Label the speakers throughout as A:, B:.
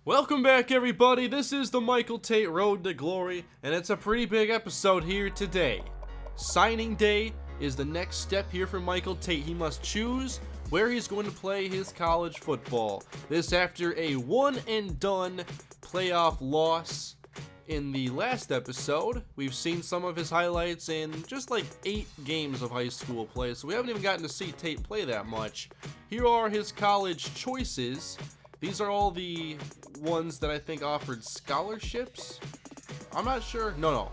A: Welcome back, everybody. This is the Michael Tate Road to Glory, and it's a pretty big episode here today. Signing day is the next step here for Michael Tate. He must choose where he's going to play his college football. This after a one-and-done playoff loss. In the last episode, we've seen some of his highlights in just like 8 games of high school play, so we haven't even gotten to see Tate play that much. Here are his college choices. These are all the ones that I think offered scholarships. I'm not sure. No.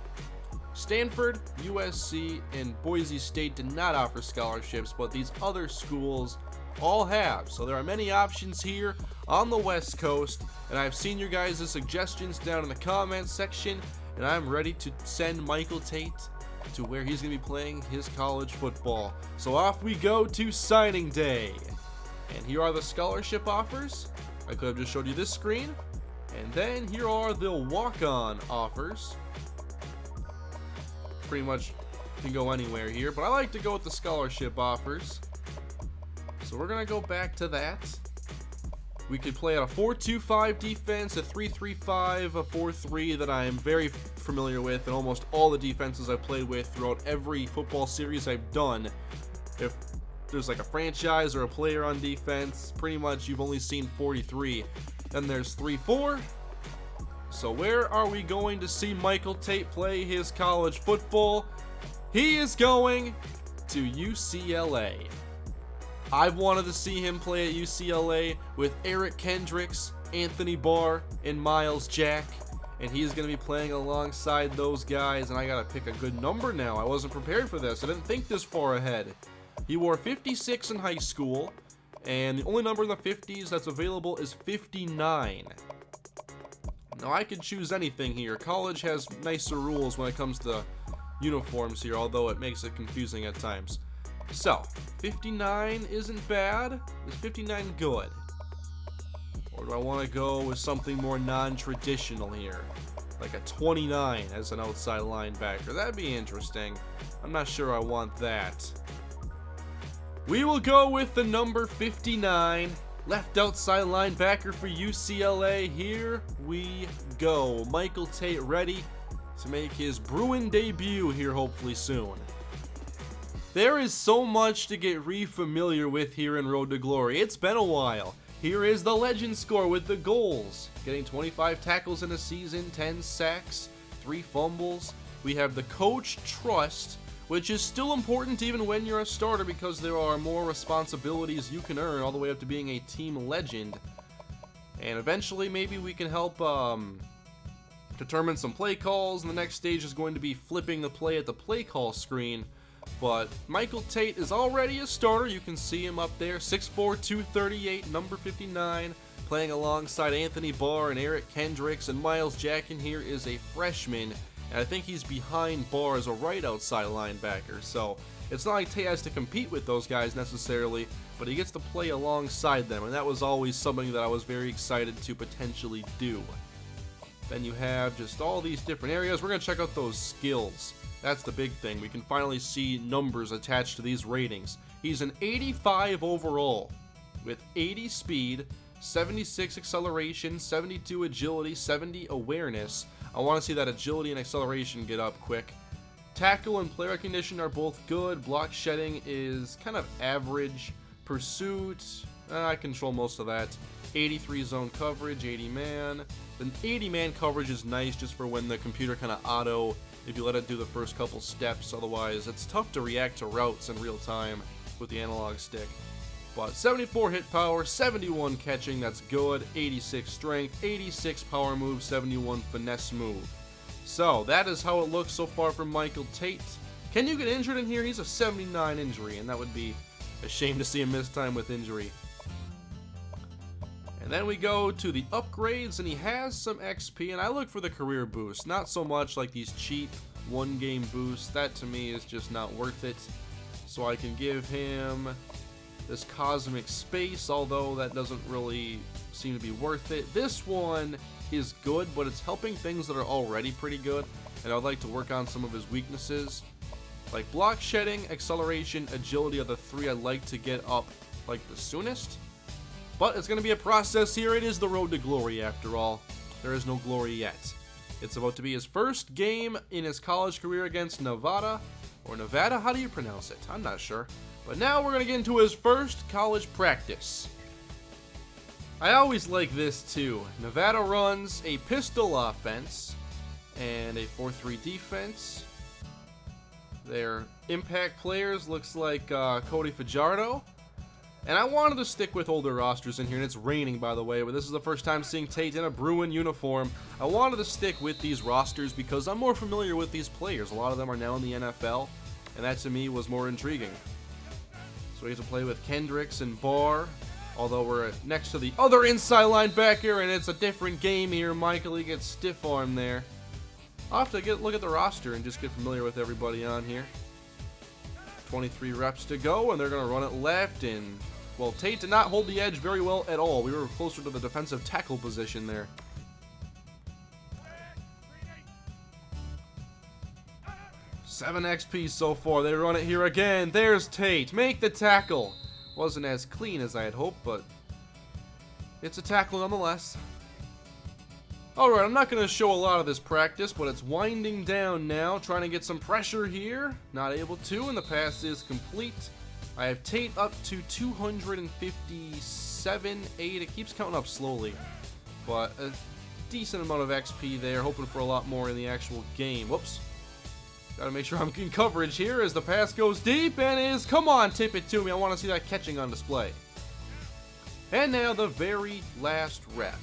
A: Stanford, USC, and Boise State did not offer scholarships, but these other schools all have. So there are many options here on the West Coast, and I've seen your guys' suggestions down in the comments section, and I'm ready to send Michael Tate to where he's going to be playing his college football. So off we go to signing day. And here are the scholarship offers. I could have just showed you this screen. And then here are the walk-on offers. Pretty much can go anywhere here, but I like to go with the scholarship offers. So we're going to go back to that. We could play at a 4-2-5 defense, a 3-3-5, a 4-3 that I am very familiar with, and almost all the defenses I've played with throughout every football series I've done. If there's like a franchise or a player on defense, pretty much you've only seen 43. Then there's 3-4. So where are we going to see Michael Tate play his college football? He is going to UCLA. I've wanted to see him play at UCLA with Eric Kendricks, Anthony Barr, and Miles Jack. And he's going to be playing alongside those guys, and I got to pick a good number now. I wasn't prepared for this. I didn't think this far ahead. He wore 56 in high school, and the only number in the 50s that's available is 59. Now, I could choose anything here. College has nicer rules when it comes to uniforms here, although it makes it confusing at times. So, 59 isn't bad. Is 59 good? Or do I want to go with something more non-traditional here? Like a 29 as an outside linebacker. That'd be interesting. I'm not sure I want that. We will go with the number 59, left outside linebacker for UCLA. Here we go. Michael Tate ready to make his Bruin debut here hopefully soon. There is so much to get re-familiar with here in Road to Glory. It's been a while. Here is the legend score with the goals. Getting 25 tackles in a season, 10 sacks, 3 fumbles. We have the coach trust, which is still important even when you're a starter because there are more responsibilities you can earn all the way up to being a team legend. And eventually maybe we can help determine some play calls, and the next stage is going to be flipping the play at the play call screen. But Michael Tate is already a starter. You can see him up there, 6'4", 238, number 59, playing alongside Anthony Barr and Eric Kendricks, and Miles Jack in here is a freshman. And I think he's behind Barr as a right outside linebacker. So it's not like Tate has to compete with those guys necessarily, but he gets to play alongside them. And that was always something that I was very excited to potentially do. Then you have just all these different areas. We're going to check out those skills. That's the big thing. We can finally see numbers attached to these ratings. He's an 85 overall with 80 speed, 76 acceleration, 72 agility, 70 awareness. I want to see that agility and acceleration get up quick. Tackle and play recognition are both good. Block shedding is kind of average. Pursuit, I control most of that. 83 zone coverage, 80 man. The 80 man coverage is nice just for when the computer kind of auto, if you let it do the first couple steps. Otherwise, it's tough to react to routes in real time with the analog stick. But 74 hit power, 71 catching, that's good. 86 strength, 86 power move, 71 finesse move. So that is how it looks so far from Michael Tate. Can you get injured in here? He's a 79 injury, and that would be a shame to see him miss time with injury. And then we go to the upgrades, and he has some XP, and I look for the career boost. Not so much like these cheap one-game boosts. That to me is just not worth it. So I can give him this cosmic space, although that doesn't really seem to be worth it. This one is good, but it's helping things that are already pretty good, and I'd like to work on some of his weaknesses. Like block shedding, acceleration, agility are the 3 I'd like to get up like the soonest. But it's going to be a process here. It is the road to glory after all. There is no glory yet. It's about to be his first game in his college career against Nevada. Or Nevada? How do you pronounce it? I'm not sure. But now we're going to get into his first college practice. I always like this too. Nevada runs a pistol offense and a 4-3 defense. Their impact players looks like Cody Fajardo. And I wanted to stick with older rosters in here, and it's raining, by the way, but this is the first time seeing Tate in a Bruin uniform. I wanted to stick with these rosters because I'm more familiar with these players. A lot of them are now in the NFL, and that to me was more intriguing. So we get to play with Kendricks and Barr, although we're next to the other inside linebacker, and it's a different game here. Michael, he gets stiff-armed there. I'll have to look at the roster and just get familiar with everybody on here. 23 reps to go, and they're going to run it left, and well, Tate did not hold the edge very well at all. We were closer to the defensive tackle position there. Seven XP so far. They run it here again. There's Tate. Make the tackle. Wasn't as clean as I had hoped, but it's a tackle nonetheless. Alright, I'm not going to show a lot of this practice, but it's winding down now. Trying to get some pressure here. Not able to, and the pass is complete. I have Tate up to 257, 8. It keeps counting up slowly, but a decent amount of XP there. Hoping for a lot more in the actual game. Whoops. Gotta make sure I'm in coverage here as the pass goes deep and is, come on, tip it to me. I want to see that catching on display. And now the very last rep.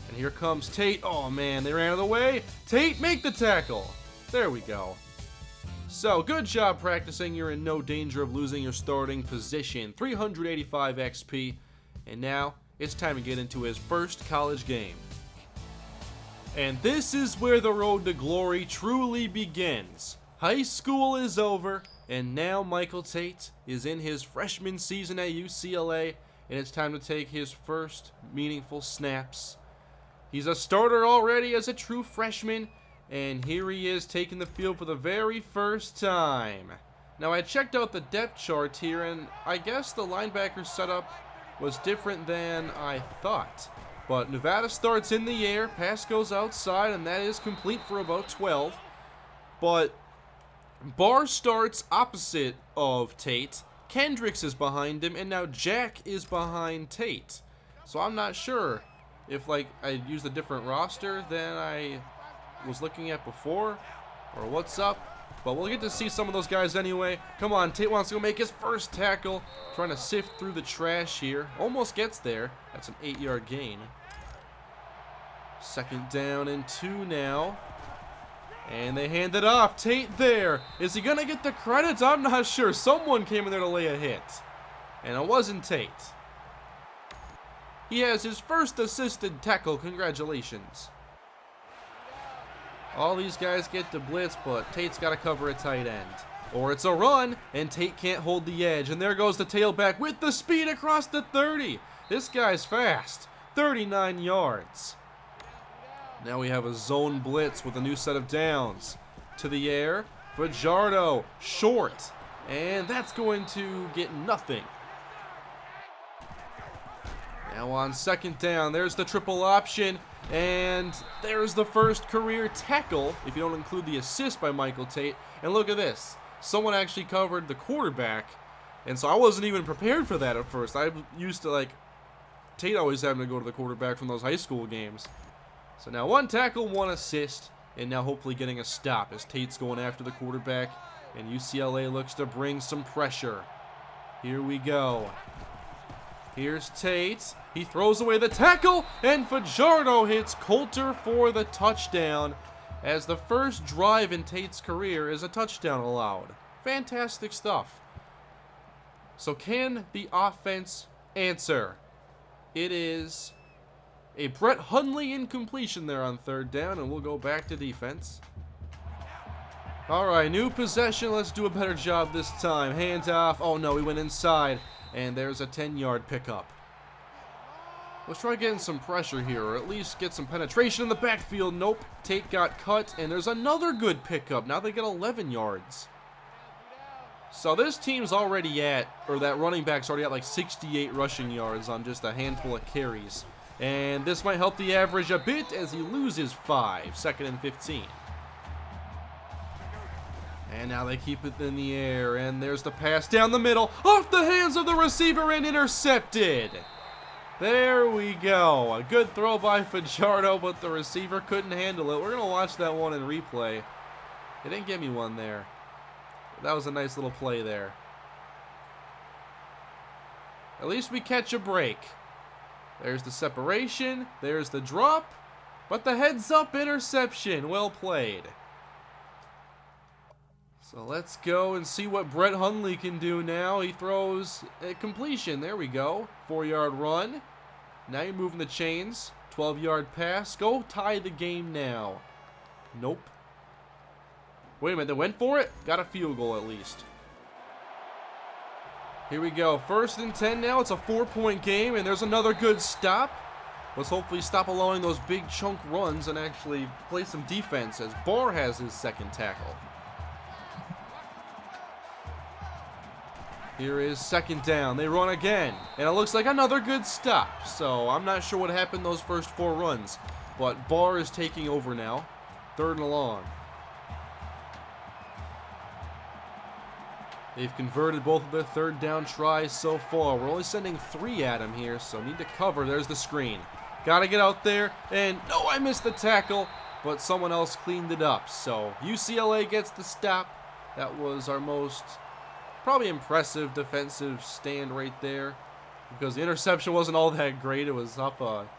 A: And here comes Tate. Oh man, they ran out of the way. Tate, make the tackle. There we go. So, good job practicing. You're in no danger of losing your starting position. 385 XP. And now, it's time to get into his first college game. And this is where the road to glory truly begins. High school is over, and now Michael Tate is in his freshman season at UCLA, and it's time to take his first meaningful snaps. He's a starter already as a true freshman, and here he is taking the field for the very first time. Now I checked out the depth chart here, and I guess the linebacker setup was different than I thought. But Nevada starts in the air, pass goes outside, and that is complete for about 12. But Barr starts opposite of Tate. Kendricks is behind him, and now Jack is behind Tate. So I'm not sure if I used a different roster than I was looking at before, or what's up, but we'll get to see some of those guys anyway. Come on, Tate wants to go make his first tackle, trying to sift through the trash here. Almost gets there. That's an 8-yard gain. Second down and 2 now, and they hand it off. Tate there. Is he gonna get the credits? I'm not sure. Someone came in there to lay a hit, and it wasn't Tate. He has his first assisted tackle. Congratulations. All these guys get to blitz, but Tate's got to cover a tight end. Or it's a run, and Tate can't hold the edge. And there goes the tailback with the speed across the 30. This guy's fast. 39 yards. Now we have a zone blitz with a new set of downs. To the air. Fajardo, short. And that's going to get nothing. Now on second down, there's the triple option. And there's the first career tackle, if you don't include the assist by Michael Tate. And look at this. Someone actually covered the quarterback. And so I wasn't even prepared for that at first. I'm used to, Tate always having to go to the quarterback from those high school games. So now 1 tackle, 1 assist. And now hopefully getting a stop as Tate's going after the quarterback. And UCLA looks to bring some pressure. Here we go. Here's Tate. He throws away the tackle, and Fajardo hits Coulter for the touchdown, as the first drive in Tate's career is a touchdown allowed. Fantastic stuff. So can the offense answer? It is a Brett Hundley incompletion there on third down, and we'll go back to defense. Alright, new possession. Let's do a better job this time. Hands off. Oh no, we went inside. And there's a 10-yard pickup. Let's try getting some pressure here, or at least get some penetration in the backfield. Nope. Tate got cut, and there's another good pickup. Now they get 11 yards. So this team's already at, or that running back's already at like 68 rushing yards on just a handful of carries. And this might help the average a bit as he loses 5, 2nd and 15. And now they keep it in the air, and there's the pass down the middle, off the hands of the receiver and intercepted. There we go. A good throw by Fajardo, but the receiver couldn't handle it. We're going to watch that one in replay. They didn't give me one there. That was a nice little play there. At least we catch a break. There's the separation. There's the drop. But the heads-up interception. Well played. So let's go and see what Brett Hundley can do now. He throws a completion. There we go. 4-yard run. Now you're moving the chains. 12-yard pass. Go tie the game now. Nope. Wait a minute. They went for it? Got a field goal at least. Here we go. 1st and 10 now. It's a 4-point game, and there's another good stop. Let's hopefully stop allowing those big chunk runs and actually play some defense as Barr has his 2nd tackle. Here is 2nd down. They run again, and it looks like another good stop. So I'm not sure what happened those first 4 runs, but Barr is taking over now. 3rd and long. They've converted both of their 3rd down tries so far. We're only sending 3 at him here, so need to cover. There's the screen. Got to get out there, and no, I missed the tackle, but someone else cleaned it up. So UCLA gets the stop. That was our most probably impressive defensive stand right there, because the interception wasn't all that great. It was up a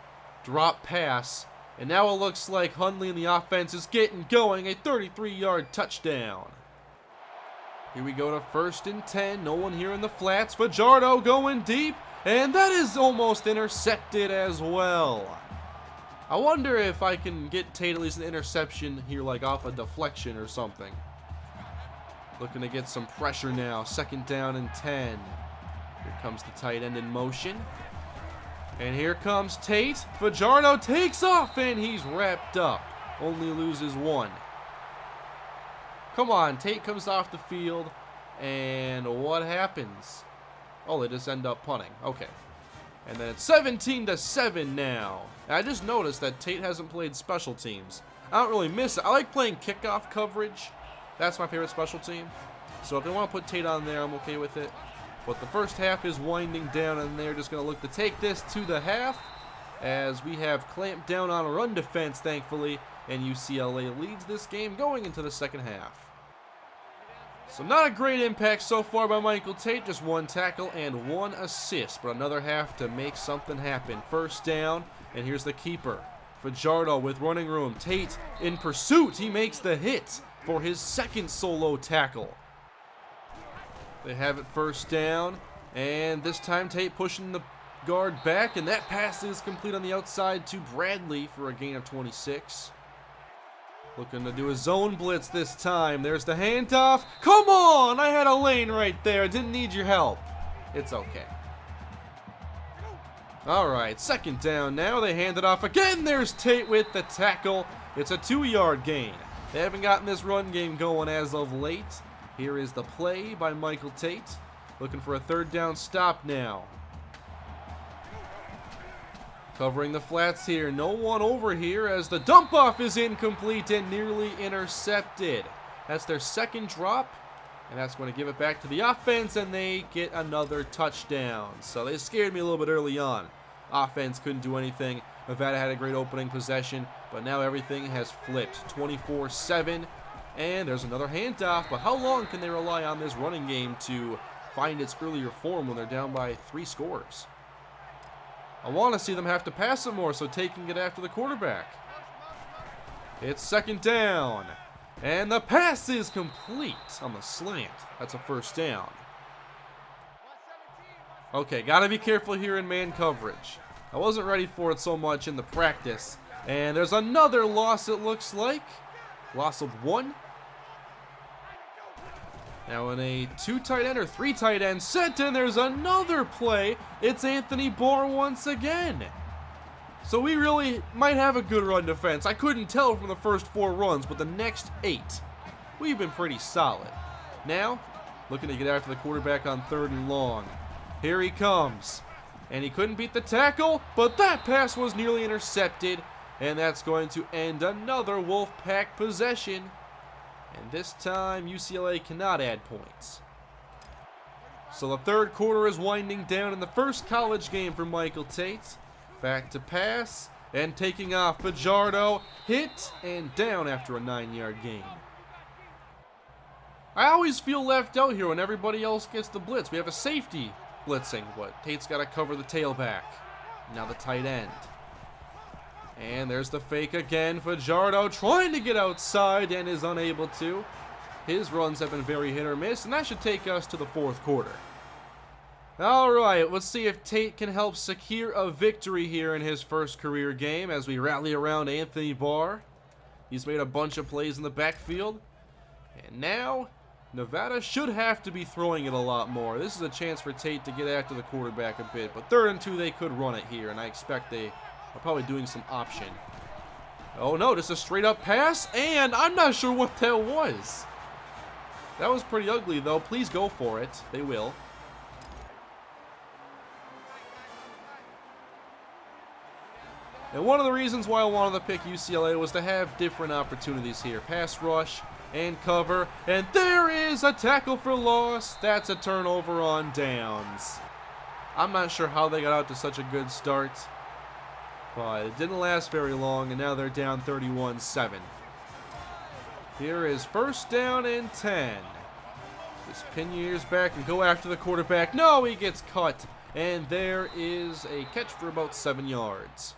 A: drop pass, and now it looks like Hundley and the offense is getting going. A 33-yard touchdown. Here we go to 1st and 10. No one here in the flats. Fajardo going deep, and that is almost intercepted as well. I wonder if I can get Tate at least an interception here, like off a deflection or something. Looking to get some pressure now. 2nd down and 10. Here comes the tight end in motion. And here comes Tate. Fajardo takes off, and he's wrapped up. Only loses 1. Come on, Tate comes off the field, and what happens? Oh, they just end up punting. Okay. And then it's 17-7 now. And I just noticed that Tate hasn't played special teams. I don't really miss it. I like playing kickoff coverage. That's my favorite special team. So if they want to put Tate on there, I'm okay with it. But the first half is winding down, and they're just going to look to take this to the half, as we have clamped down on run defense, thankfully, and UCLA leads this game going into the 2nd half. So not a great impact so far by Michael Tate, just 1 tackle and 1 assist, but another half to make something happen. 1st down, and here's the keeper. Fajardo with running room. Tate in pursuit. He makes the hit for his 2nd solo tackle. They have it 1st down, and this time Tate pushing the guard back, and that pass is complete on the outside to Bradley for a gain of 26. Looking to do a zone blitz this time. There's the handoff. Come on! I had a lane right there. Didn't need your help. It's okay. Alright, 2nd down now. They hand it off again. There's Tate with the tackle. It's a 2-yard gain. They haven't gotten this run game going as of late. Here is the play by Michael Tate. Looking for a 3rd down stop now. Covering the flats here. No one over here as the dump off is incomplete and nearly intercepted. That's their 2nd drop, and that's going to give it back to the offense, and they get another touchdown. So they scared me a little bit early on. Offense couldn't do anything. Nevada had a great opening possession, but now everything has flipped. 24-7, and there's another handoff. But how long can they rely on this running game to find its earlier form when they're down by 3 scores? I want to see them have to pass it more so Tate can get after the quarterback. It's 2nd down, and the pass is complete on the slant. That's a 1st down. Okay, got to be careful here in man coverage. I wasn't ready for it so much in the practice. And there's another loss, it looks like. Loss of 1. Now in a 2 tight end or 3 tight end set, and there's another play. It's Anthony Barr once again. So we really might have a good run defense. I couldn't tell from the first 4 runs, but the next 8, we've been pretty solid. Now, looking to get after the quarterback on 3rd and long. Here he comes. And he couldn't beat the tackle, but that pass was nearly intercepted. And that's going to end another Wolfpack possession. And this time, UCLA cannot add points. So the 3rd quarter is winding down in the first college game for Michael Tate. Back to pass, and taking off Fajardo, hit and down after a 9-yard gain. I always feel left out here when everybody else gets the blitz. We have a safety blitzing, but Tate's got to cover the tailback. Now the tight end. And there's the fake again. Fajardo trying to get outside and is unable to. His runs have been very hit or miss, and that should take us to the 4th quarter. Alright, let's see if Tate can help secure a victory here in his first career game as we rally around Anthony Barr. He's made a bunch of plays in the backfield. And now, Nevada should have to be throwing it a lot more. This is a chance for Tate to get after the quarterback a bit. But 3rd and 2, they could run it here, and I expect they are probably doing some option. Oh no, just a straight up pass, and I'm not sure what that was. That was pretty ugly though. Please go for it. They will. And one of the reasons why I wanted to pick UCLA was to have different opportunities here. Pass rush and cover. And there is a tackle for loss. That's a turnover on downs. I'm not sure how they got out to such a good start. But it didn't last very long, and now they're down 31-7. Here is 1st down and 10. Just pin your ears back and go after the quarterback. No, he gets cut. And there is a catch for about 7 yards.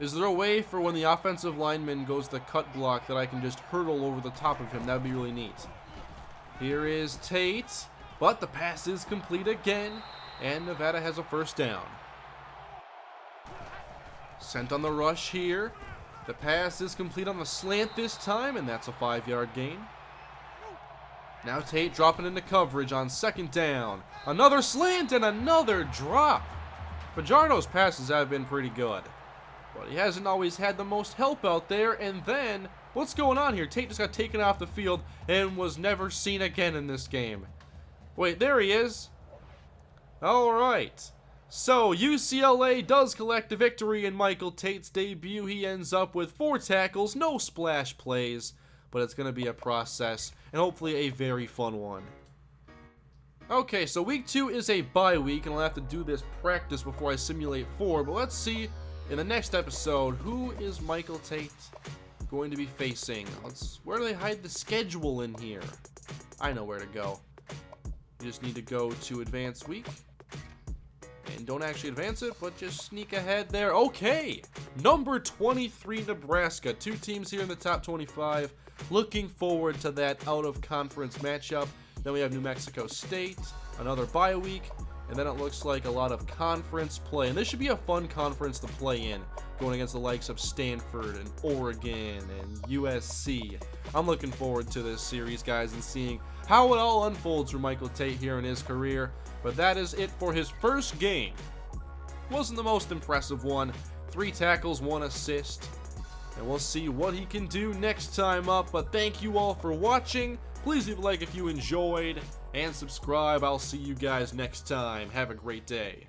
A: Is there a way for when the offensive lineman goes the cut block that I can just hurdle over the top of him? That would be really neat. Here is Tate, but the pass is complete again, and Nevada has a 1st down. Sent on the rush here. The pass is complete on the slant this time, and that's a 5-yard gain. Now Tate dropping into coverage on 2nd down. Another slant and another drop. Fajardo's passes have been pretty good, but he hasn't always had the most help out there. And then, what's going on here? Tate just got taken off the field and was never seen again in this game. Wait, there he is. All right. So, UCLA does collect a victory in Michael Tate's debut. He ends up with 4 tackles, no splash plays, but it's going to be a process, and hopefully a very fun one. Okay, so week 2 is a bye week, and I'll have to do this practice before I simulate 4, but let's see in the next episode, who is Michael Tate going to be facing? Where do they hide the schedule in here? I know where to go. You just need to go to Advanced Week. And don't actually advance it, but just sneak ahead there. Okay, number 23, Nebraska. 2 teams here in the top 25. Looking forward to that out-of-conference matchup. Then we have New Mexico State, another bye week, and then it looks like a lot of conference play. And this should be a fun conference to play in, going against the likes of Stanford and Oregon and USC. I'm looking forward to this series, guys, and seeing how it all unfolds for Michael Tate here in his career. But that is it for his first game. Wasn't the most impressive one. 3 tackles, 1 assist. And we'll see what he can do next time up. But thank you all for watching. Please leave a like if you enjoyed. And subscribe. I'll see you guys next time. Have a great day.